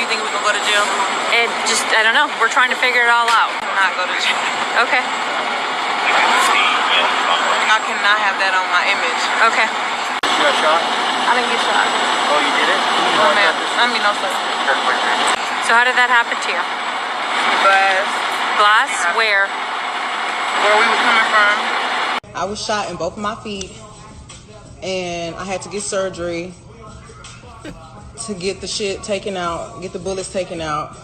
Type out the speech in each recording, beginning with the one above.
you think we can go to jail? I don't know. We're trying to figure it all out. Not go to jail. Okay. I cannot have that on my image. Okay. You got shot? I didn't get shot. Oh, you did it? No, ma'am. No, sir. So how did that happen to you? Glass. Glass? Where? Where we were coming from. I was shot in both of my feet, and I had to get surgery to get the shit taken out, get the bullets taken out.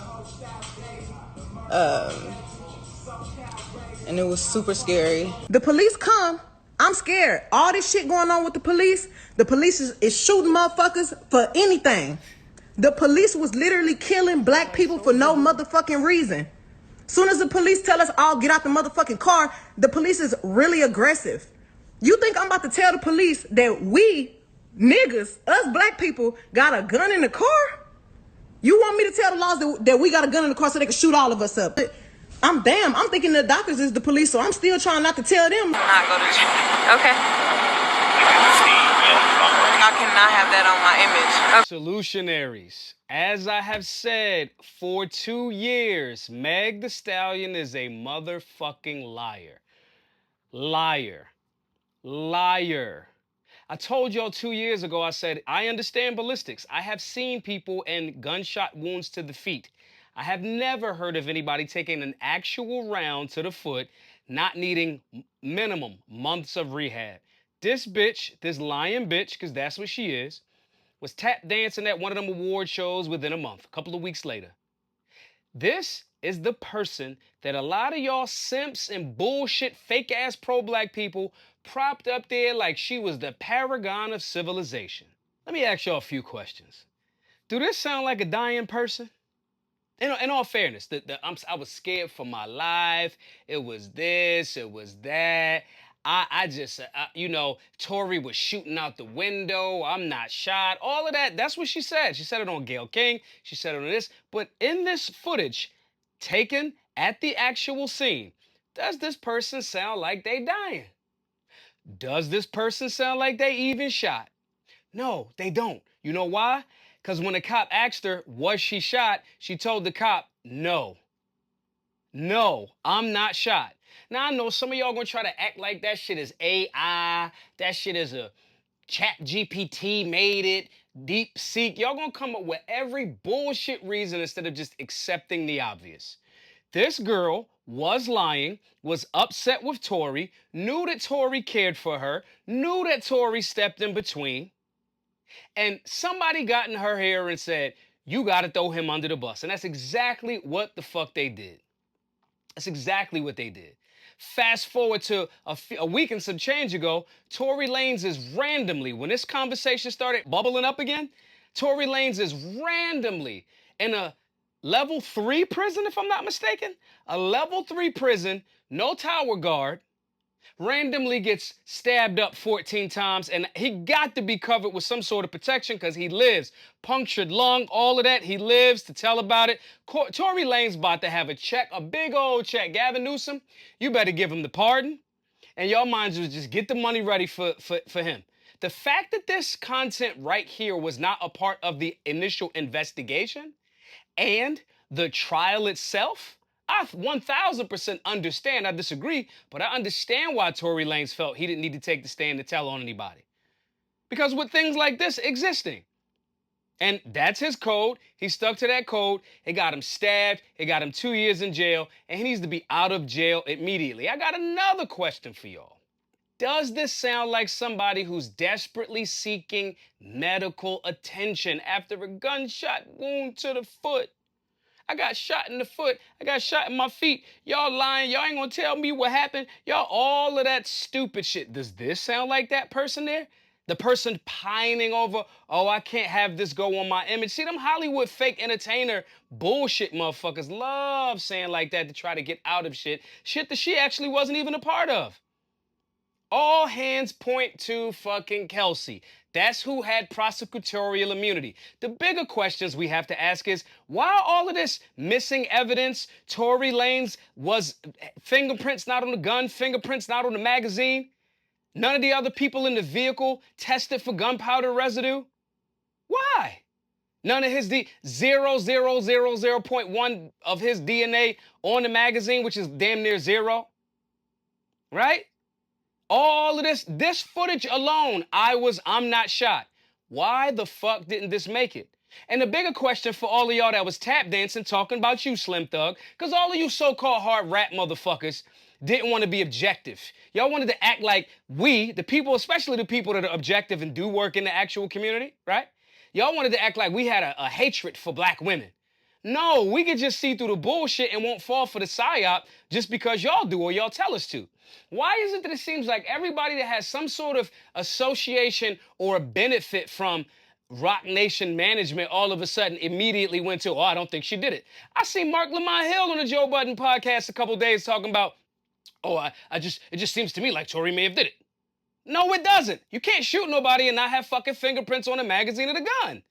And it was super scary. The police come, I'm scared. All this shit going on with the police is shooting motherfuckers for anything. The police was literally killing black people for no motherfucking reason. Soon as the police tell us all get out the motherfucking car, the police is really aggressive. You think I'm about to tell the police that we, niggas, us black people, got a gun in the car? You want me to tell the laws that we got a gun in the car so they can shoot all of us up? I'm thinking the doctors is the police, so I'm still trying not to tell them. Not go to jail. Okay. I cannot have that on my image. Solutionaries. As I have said for 2 years, Meg Thee Stallion is a motherfucking liar. Liar. Liar. I told y'all 2 years ago, I said, I understand ballistics. I have seen people in gunshot wounds to the feet. I have never heard of anybody taking an actual round to the foot, not needing minimum months of rehab. This bitch, this lying bitch, because that's what she is, was tap dancing at one of them award shows within a month, a couple of weeks later. This is the person that a lot of y'all simps and bullshit fake-ass pro-black people propped up there like she was the paragon of civilization. Let me ask y'all a few questions. Do this sound like a dying person? In all fairness, I was scared for my life. It was this, it was that. Tory was shooting out the window. I'm not shot. All of that, that's what she said. She said it on Gayle King. She said it on this. But in this footage taken at the actual scene, does this person sound like they dying? Does this person sound like they even shot? No, they don't. You know why? Because when the cop asked her, was she shot? She told the cop, no. No, I'm not shot. Now, I know some of y'all gonna try to act like that shit is AI, that shit is a chat GPT made it, deep seek. Y'all gonna come up with every bullshit reason instead of just accepting the obvious. This girl was lying, was upset with Tory, knew that Tory cared for her, knew that Tory stepped in between, and somebody got in her hair and said, you gotta throw him under the bus. And that's exactly what the fuck they did. That's exactly what they did. Fast forward to a week and some change ago, Tory Lanez is randomly, when this conversation started bubbling up again, Tory Lanez is randomly in a level 3 prison, if I'm not mistaken. A level 3 prison, no tower guard, randomly gets stabbed up 14 times, and he got to be covered with some sort of protection because he lives. Punctured lung, all of that, he lives to tell about it. Tory Lanez about to have a check, a big old check. Gavin Newsom, you better give him the pardon, and y'all minds will just get the money ready for him. The fact that this content right here was not a part of the initial investigation and the trial itself, I 1000% understand. I disagree, but I understand why Tory Lanez felt he didn't need to take the stand to tell on anybody. Because with things like this existing, and that's his code, he stuck to that code, it got him stabbed, it got him 2 years in jail, and he needs to be out of jail immediately. I got another question for y'all. Does this sound like somebody who's desperately seeking medical attention after a gunshot wound to the foot? I got shot in the foot. I got shot in my feet. Y'all lying. Y'all ain't gonna tell me what happened. Y'all all of that stupid shit. Does this sound like that person there? The person pining over, oh, I can't have this go on my image. See, them Hollywood fake entertainer bullshit motherfuckers love saying like that to try to get out of shit. Shit that she actually wasn't even a part of. All hands point to fucking Kelsey. That's who had prosecutorial immunity. The bigger questions we have to ask is, why all of this missing evidence? Tory Lanez was fingerprints not on the gun, fingerprints not on the magazine. None of the other people in the vehicle tested for gunpowder residue. Why? None of his 0.1 of his DNA on the magazine, which is damn near zero. Right? All of this footage alone, I'm not shot. Why the fuck didn't this make it? And the bigger question for all of y'all that was tap dancing, talking about you, Slim Thug, because all of you so-called hard rap motherfuckers didn't want to be objective. Y'all wanted to act like we, the people, especially the people that are objective and do work in the actual community, right? Y'all wanted to act like we had a hatred for black women. No, we could just see through the bullshit and won't fall for the psyop just because y'all do or y'all tell us to. Why is it that it seems like everybody that has some sort of association or a benefit from Rock Nation management all of a sudden immediately went to, oh, I don't think she did it. I see Mark Lamont Hill on the Joe Budden podcast a couple days talking about, oh, it just seems to me like Tory may have did it. No, it doesn't. You can't shoot nobody and not have fucking fingerprints on a magazine or the gun.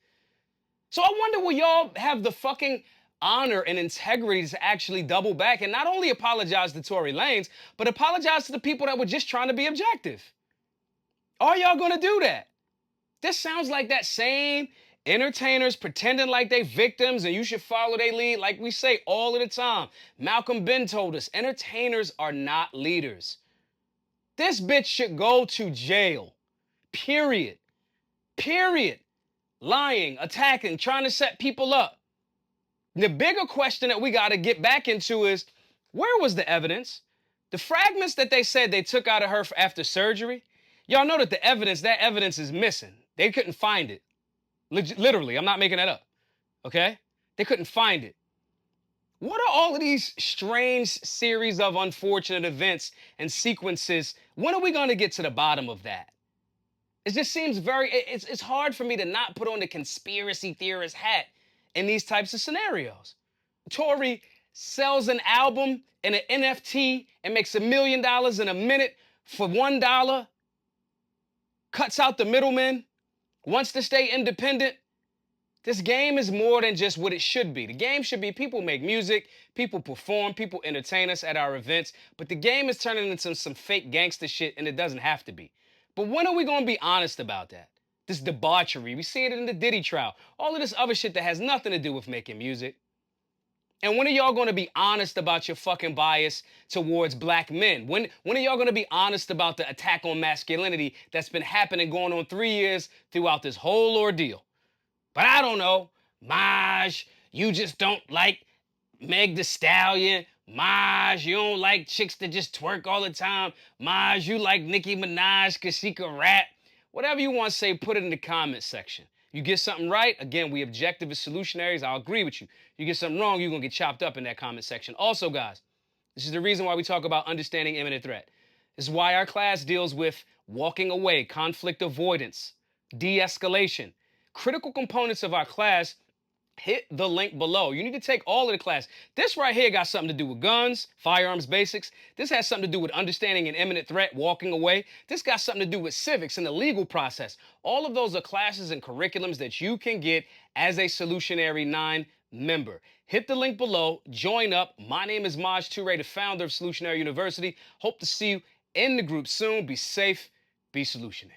So I wonder will y'all have the fucking honor and integrity to actually double back and not only apologize to Tory Lanez, but apologize to the people that were just trying to be objective. Are y'all gonna do that? This sounds like that same entertainers pretending like they victims and you should follow their lead, like we say all of the time. Malcolm Ben told us, entertainers are not leaders. This bitch should go to jail. Period. Period. Lying, attacking, trying to set people up. The bigger question that we got to get back into is, where was the evidence? The fragments that they said they took out of her after surgery, y'all know that that evidence is missing. They couldn't find it. Literally, I'm not making that up. Okay? They couldn't find it. What are all of these strange series of unfortunate events and sequences? When are we going to get to the bottom of that? It just seems it's hard for me to not put on the conspiracy theorist hat in these types of scenarios. Tory sells an album and an NFT and makes $1 million in a minute for $1, cuts out the middlemen, wants to stay independent. This game is more than just what it should be. The game should be people make music, people perform, people entertain us at our events, but the game is turning into some fake gangster shit and it doesn't have to be. But when are we going to be honest about that? This debauchery. We see it in the Diddy trial. All of this other shit that has nothing to do with making music. And when are y'all going to be honest about your fucking bias towards black men? When are y'all going to be honest about the attack on masculinity that's been happening going on 3 years throughout this whole ordeal? But I don't know. Maj, you just don't like Meg Thee Stallion. Maj, you don't like chicks that just twerk all the time. Maj, you like Nicki Minaj because she can rap. Whatever you want to say, put it in the comment section. You get something right, again, we objective as solutionaries, I'll agree with you. You get something wrong, you're going to get chopped up in that comment section. Also, guys, this is the reason why we talk about understanding imminent threat. This is why our class deals with walking away, conflict avoidance, de-escalation. Critical components of our class, hit the link below. You need to take all of the class. This right here got something to do with guns, firearms basics. This has something to do with understanding an imminent threat, walking away. This got something to do with civics and the legal process. All of those are classes and curriculums that you can get as a Solutionary 9 member. Hit the link below, join up. My name is Maj Toure, the founder of Solutionary University. Hope to see you in the group soon. Be safe, be solutionary.